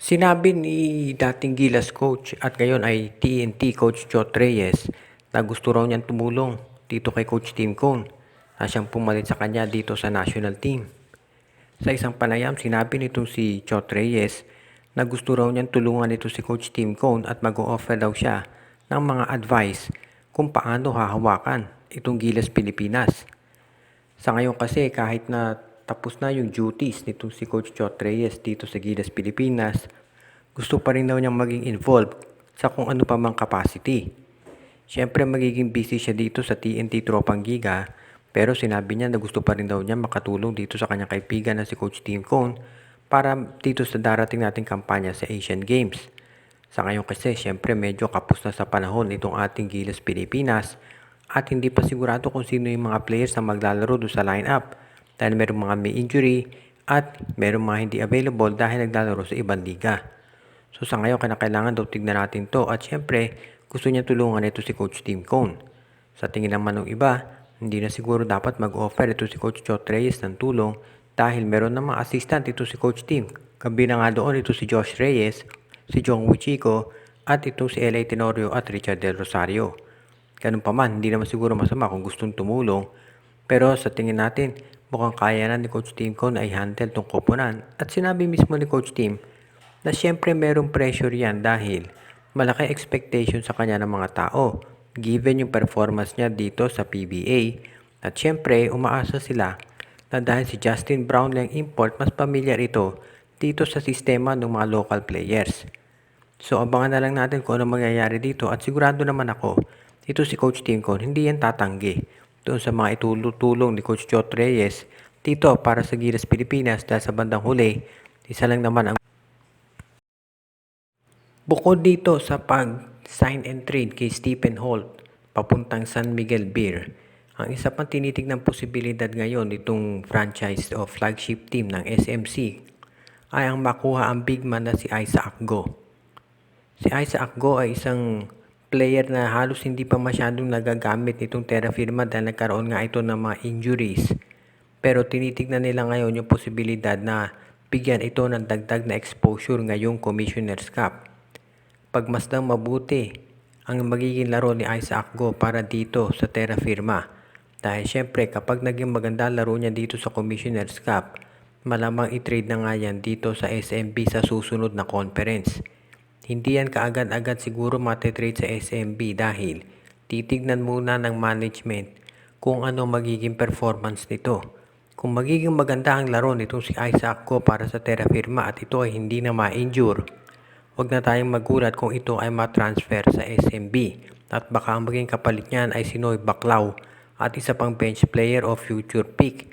Sinabi ni dating Gilas coach at ngayon ay TNT coach Chot Reyes na gusto raw niyang tumulong dito kay Coach Tim Cone na siyang pumalit sa kanya dito sa national team. Sa isang panayam, sinabi nitong si Chot Reyes na gusto raw niyang tulungan ito si Coach Tim Cone at mag-o-offer daw siya ng mga advice kung paano hahawakan itong Gilas Pilipinas. Sa ngayon kasi kahit na tapos na yung duties nitong si Coach Chot Reyes dito sa Gilas Pilipinas, gusto pa rin daw niyang maging involved sa kung ano pa mang capacity. Siyempre magiging busy siya dito sa TNT Tropang Giga, pero sinabi niya na gusto pa rin daw niya makatulong dito sa kanyang kaibigan na si Coach Tim Cone para dito sa darating nating kampanya sa Asian Games. Sa ngayon kasi siyempre medyo kapos na sa panahon itong ating Gilas Pilipinas at hindi pa sigurado kung sino yung mga players na maglalaro doon sa lineup dahil merong mga may injury at merong mga hindi available dahil naglalaro sa ibang liga. So sa ngayon kailangan daw tignan natin to at syempre gusto niya tulungan ito si Coach Tim Cone. Sa tingin naman ng iba, hindi na siguro dapat mag-offer ito si Coach Chot Reyes ng tulong dahil meron ng mga assistant ito si Coach Tim. Kabilang nga doon ito si Josh Reyes, si Jong Wichico at ito si L.A. Tenorio at Richard Del Rosario. Ganun pa man, hindi naman siguro masama kung gustong tumulong. Pero sa tingin natin, mukhang kaya na ni Coach Tim Cone ay handle tong koponan. At sinabi mismo ni Coach Tim na siyempre merong pressure yan dahil malaki expectation sa kanya ng mga tao given yung performance niya dito sa PBA. At siyempre umaasa sila na dahil si Justin Brown lang import, mas pamilyar ito dito sa sistema ng mga local players. So abangan na lang natin kung ano mangyayari dito at sigurado naman ako, ito si Coach Tim Cone, hindi yan tatanggi doon sa mga itulong ni Coach Chot Reyes dito para sa Gilas Pilipinas dahil sa bandang huli, isa lang naman ang bukod dito sa pag-sign and trade kay Stephen Holt papuntang San Miguel Beer, ang isa pang tinitignan posibilidad ngayon itong franchise o flagship team ng SMC ay ang makuha ang big man na si Isaac Go. Si Isaac Go ay isang player na halos hindi pa masyadong nagagamit nitong Terra Firma dahil nagkaroon nga ito ng mga injuries. Pero tinitignan nila ngayon yung posibilidad na bigyan ito ng dagdag na exposure ngayong Commissioner's Cup. Pagmasdang mabuti ang magiging laro ni Isaac Go para dito sa Terra Firma. Dahil syempre kapag naging maganda laro niya dito sa Commissioner's Cup, malamang i-trade na nga yan dito sa SMB sa susunod na conference. Hindi yan kaagad-agad siguro matitrade sa SMB dahil titignan muna ng management kung ano magiging performance nito. Kung magiging maganda ang laro nitong si Isaac Go para sa Terra Firma at ito ay hindi na ma-injure, huwag na tayong magulat kung ito ay ma-transfer sa SMB at baka ang maging kapalit niyan ay si Noy Baclao at isa pang bench player o future pick.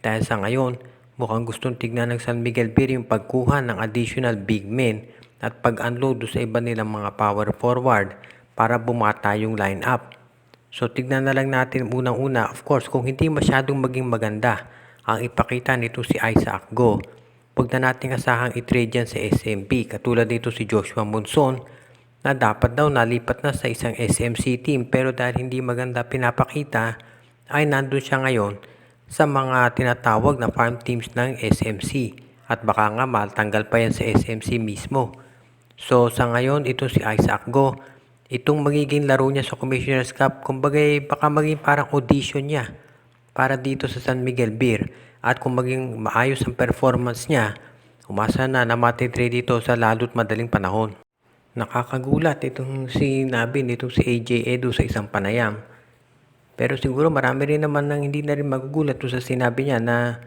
Dahil sa ngayon, mukhang gustong tignan ng San Miguel Beer yung pagkuha ng additional big men at pag-unload sa iba nilang mga power forward para bumata yung lineup. So tignan na lang natin unang-una, of course, kung hindi masyadong maging maganda ang ipakita nito si Isaac Go, huwag na nating asahang i-trade yan sa SMB. Katulad dito si Joshua Monson na dapat daw nalipat na sa isang SMC team pero dahil hindi maganda pinapakita ay nandun siya ngayon sa mga tinatawag na farm teams ng SMC at baka nga matanggal pa yan sa SMC mismo. So sa ngayon ito si Isaac Go, itong magiging laro niya sa Commissioner's Cup, kumbaga baka maging parang audition niya para dito sa San Miguel Beer. At kung maging maayos ang performance niya, umasa na matitrade dito sa lalo't madaling panahon. Nakakagulat itong sinabi nitong si AJ Edu sa isang panayam. Pero siguro marami rin naman nang hindi na rin magugulat sa sinabi niya na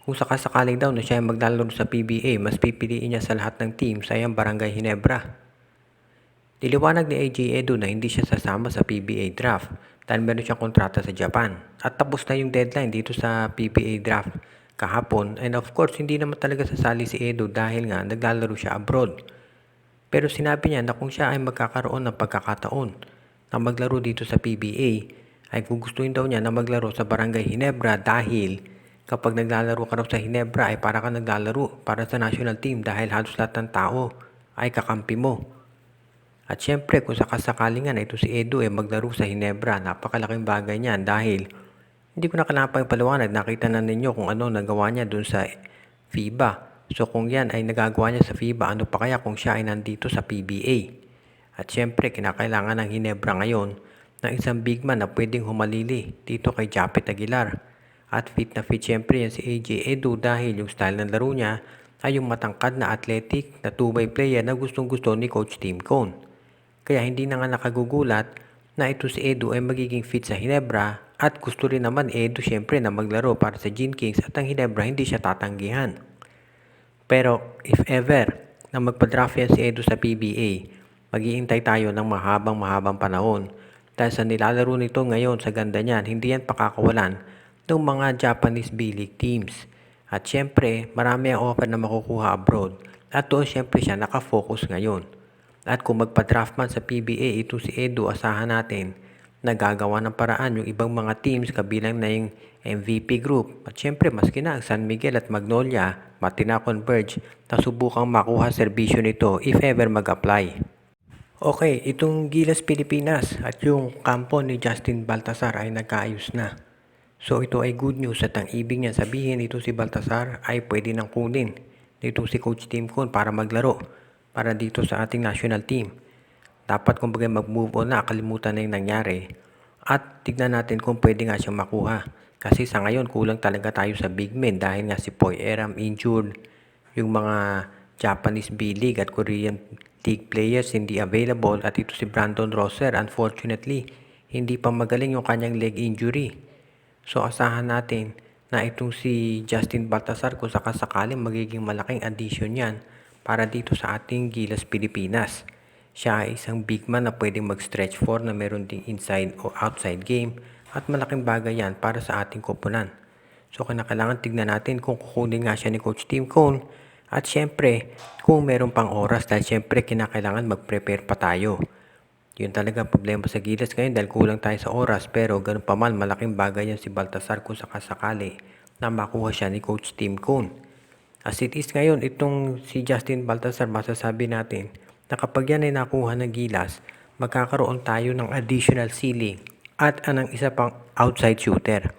kung sakasakaling daw na siya ay maglalaro sa PBA, mas pipiliin niya sa lahat ng teams ay ang Barangay Ginebra. Niliwanag ni AJ Edu na hindi siya sasama sa PBA draft dahil meron siyang kontrata sa Japan. At tapos na yung deadline dito sa PBA draft kahapon. And of course, hindi naman talaga sasali si Edu dahil nga naglalaro siya abroad. Pero sinabi niya na kung siya ay magkakaroon ng pagkakataon na maglaro dito sa PBA, ay gugustuhin daw niya na maglaro sa Barangay Ginebra dahil kapag naglalaro ka raw sa Ginebra ay para ka naglalaro para sa national team dahil halos lahat ng tao ay kakampi mo. At syempre kung sakasakali nga na ito si Edu ay maglaro sa Ginebra, napakalaking bagay niyan dahil hindi ko na kailangan paliwanag, nakita na ninyo kung ano nagawa niya dun sa FIBA. So kung yan ay nagagawa niya sa FIBA, ano pa kaya kung siya ay nandito sa PBA? At syempre, kinakailangan ng Ginebra ngayon ng isang big man na pwedeng humalili dito kay Japet Aguilar. At fit na fit syempre yan si AJ Edu dahil yung style ng laro niya ay yung matangkad na athletic na two-way player na gustong gusto ni Coach Tim Cone. Kaya hindi na nga nakagugulat na ito si Edu ay magiging fit sa Ginebra at gusto rin naman Edu syempre na maglaro para sa Gene Kings at ang Ginebra hindi siya tatanggihan. Pero if ever na magpa-draft yan si Edu sa PBA, maghihintay tayo ng mahabang panahon dahil sa nilalaro nito ngayon sa ganda niyan, hindi yan pakakawalan ng mga Japanese B-League teams. At syempre, marami ang offer na makukuha abroad at doon syempre siya nakafocus ngayon. At kung magpa-draft man sa PBA ito si Edu, asahan natin na gagawa ng paraan yung ibang mga teams kabilang na yung MVP group. At syempre, maski na ang San Miguel at Magnolia, Matina Converge, na subukang makuha serbisyo nito if ever mag-apply. Okay, itong Gilas Pilipinas at yung kampo ni Justin Baltasar ay nagkaayos na. So ito ay good news at ang ibig niya sabihin ito si Baltasar ay pwede nang kunin dito si Coach Tim Cone para maglaro para dito sa ating national team. Dapat kumbaga mag-move on na, kalimutan na yung nangyari at tignan natin kung pwede nga siyang makuha. Kasi sa ngayon kulang talaga tayo sa big men dahil nga si Poy Eram injured, yung mga Japanese B-League at Korean League players hindi available at ito si Brandon Rosser unfortunately hindi pa magaling yung kanyang leg injury. So asahan natin na itong si Justin Baltasar kung sakasakaling magiging malaking addition yan para dito sa ating Gilas Pilipinas. Siya ay isang big man na pwedeng mag-stretch 4 na meron ding inside o outside game at malaking bagay yan para sa ating koponan. So kinakailangan tignan natin kung kukunin nga siya ni Coach Tim Cone at syempre kung meron pang oras dahil syempre kinakailangan mag-prepare pa tayo. Yun talaga problema sa Gilas ngayon dahil kulang tayo sa oras pero ganun pa man malaking bagay yan si Baltasar kung sakasakali na makuha siya ni Coach Tim Cone. As it is ngayon, itong si Justin Baltasar, masasabi natin na kapag yan ay nakuha ng Gilas, magkakaroon tayo ng additional ceiling at anong isa pang outside shooter.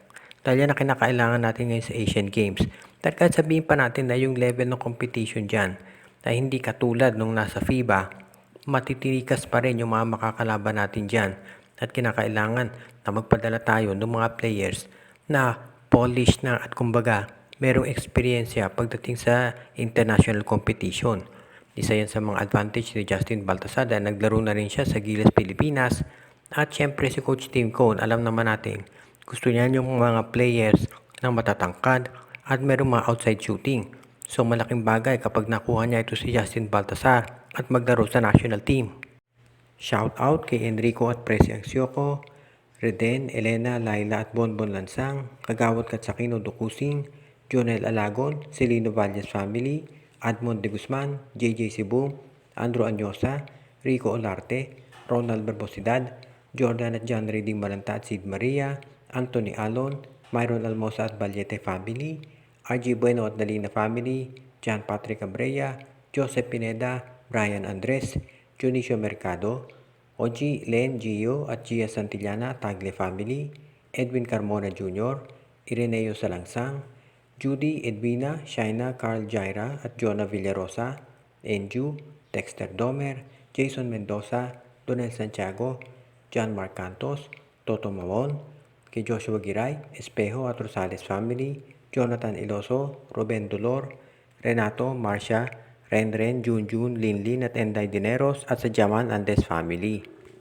Dahil yan na kinakailangan natin ngayon sa Asian Games. Dahil kahit sabihin pa natin na yung level ng competition dyan na hindi katulad nung nasa FIBA, matitinikas pa rin yung mga makakalaban natin dyan. At kinakailangan na magpadala tayo ng mga players na polished na at kumbaga merong eksperyensya pagdating sa international competition. Isa yan sa mga advantage ni Justin Baltasar dahil naglaro na rin siya sa Gilas Pilipinas. At syempre si Coach Tim Cone, alam naman natin, gusto niya yung mga players na matatangkad at merong mga outside shooting. So malaking bagay kapag nakuha niya ito si Justin Baltasar at maglaro sa national team. Shout out kay Enrico at Presi Angsioco, Reden, Elena, Laila at Bonbon Lansang, Kagawad Katsakino Dukusing, Jonel Alagon, Celino Valles Family, Admond de Guzman, JJ Cebu, Andrew Anyosa, Rico Olarte, Ronald Barbosidad, Jordan at John Reading Balanta at Sid Maria, Anthony Alon, Myron Almosa at Valiete Family, RG Bueno at Dalina Family, John Patrick Abreya, Joseph Pineda, Brian Andres, Junicio Mercado, Oji, Len, Gio at Gia Santillana, Tagle Family, Edwin Carmona Jr., Ireneo Salangsang, Judy, Edwina, Shaina, Carl Jaira at Jonah Villarosa, Enju, Dexter Domer, Jason Mendoza, Donel Santiago, John Marcantos, Toto Mawon, kay Joshua Giray, Espejo at Rosales Family, Jonathan Iloso, Ruben Dolor, Renato, Marcia, Renren, Junjun, Linlin at Enday Dineros at sa Jaman Andes Family.